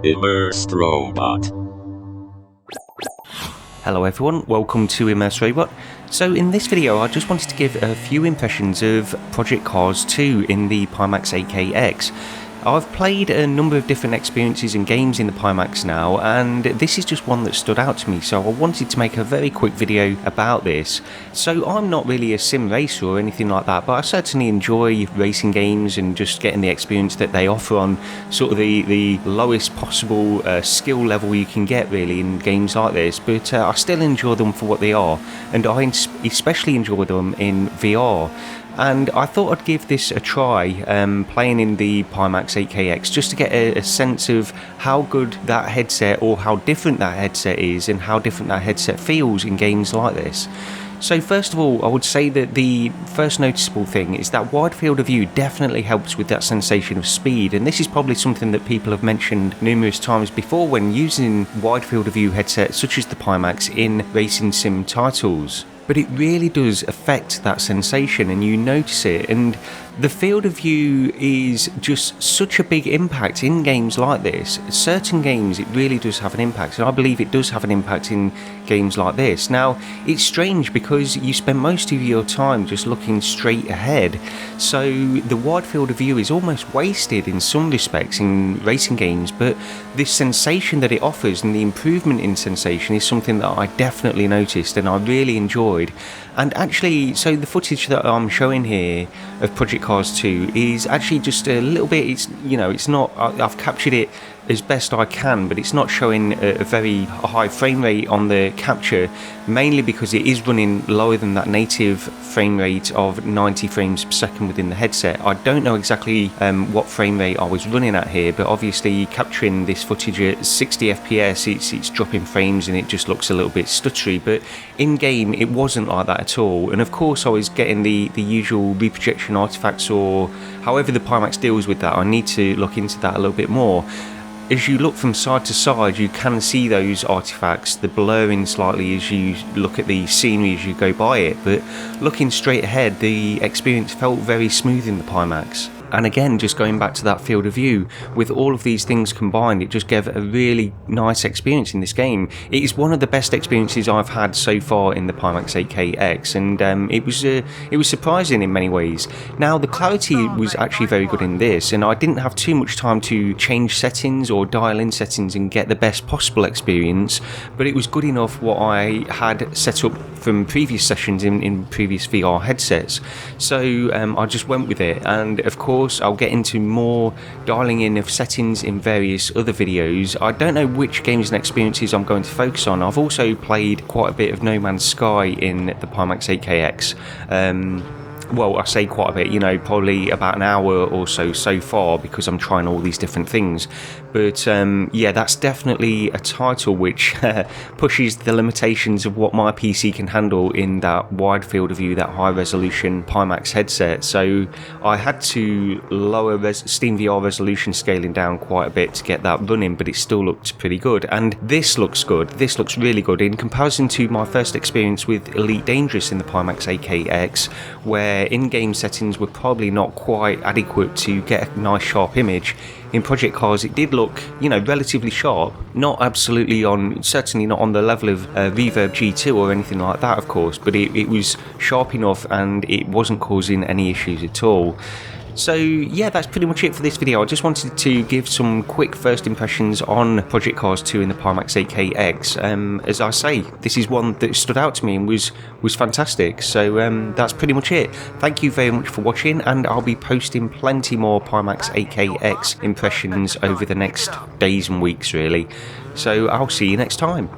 Immersed Robot. Hello everyone, welcome to Immersed Robot. So in this video I just wanted to give a few impressions of Project Cars 2 in the PIMAX 8KX. I've played a number of different experiences and games in the PIMAX now, and this is just one that stood out to me, so I wanted to make a very quick video about this. So I'm not really a sim racer or anything like that, but I certainly enjoy racing games and just getting the experience that they offer on sort of the lowest possible skill level you can get really in games like this, but I still enjoy them for what they are, and I especially enjoy them in VR. And I thought I'd give this a try, playing in the PIMAX 8KX, just to get a sense of how good that headset, or how different that headset is, and how different that headset feels in games like this. So first of all, I would say that the first noticeable thing is that wide field of view definitely helps with that sensation of speed, and this is probably something that people have mentioned numerous times before when using wide field of view headsets such as the PIMAX in racing sim titles. But it really does affect that sensation, and you notice it, and the field of view is just such a big impact in games like this. Certain games it really does have an impact, and I believe it does have an impact in games like this. Now it's strange because you spend most of your time just looking straight ahead, so the wide field of view is almost wasted in some respects in racing games, but this sensation that it offers and the improvement in sensation is something that I definitely noticed and I really enjoyed. And actually, so the footage that I'm showing here of Project Cars 2 is actually just a little bit, it's not, I've captured it as best I can, but it's not showing a very high frame rate on the capture, mainly because it is running lower than that native frame rate of 90 frames per second within the headset. I don't know exactly what frame rate I was running at here, but obviously capturing this footage at 60 FPS, it's dropping frames and it just looks a little bit stuttery, but in game it wasn't like that at all. And of course I was getting the usual reprojection artifacts, or however the PIMAX deals with that. I need to look into that a little bit more. As you look from side to side, you can see those artifacts, the blurring slightly as you look at the scenery as you go by it, but looking straight ahead, the experience felt very smooth in the PIMAX. And again, just going back to that field of view, with all of these things combined, it just gave a really nice experience in this game. It is one of the best experiences I've had so far in the PIMAX 8KX, and it was surprising in many ways. Now, the clarity was actually very good in this, and I didn't have too much time to change settings or dial in settings and get the best possible experience, but it was good enough what I had set up from previous sessions in previous VR headsets. So I just went with it, and of course I'll get into more dialing in of settings in various other videos. I don't know which games and experiences I'm going to focus on. I've also played quite a bit of No Man's Sky in the PIMAX 8KX. Well, I say quite a bit, probably about an hour or so far, because I'm trying all these different things. But yeah, that's definitely a title which pushes the limitations of what my PC can handle in that wide field of view, that high resolution PIMAX headset. So I had to lower SteamVR resolution scaling down quite a bit to get that running, but it still looked pretty good. And this looks good. This looks really good in comparison to my first experience with Elite Dangerous in the PIMAX 8KX, where in-game settings were probably not quite adequate to get a nice sharp image. In Project Cars it did look, relatively sharp, not absolutely certainly not on the level of Reverb G2 or anything like that, of course, but it was sharp enough and it wasn't causing any issues at all. So yeah, that's pretty much it for this video. I just wanted to give some quick first impressions on Project Cars 2 in the PIMAX 8KX. As I say, this is one that stood out to me and was fantastic. So that's pretty much it. Thank you very much for watching, and I'll be posting plenty more PIMAX 8KX impressions over the next days and weeks really. So I'll see you next time.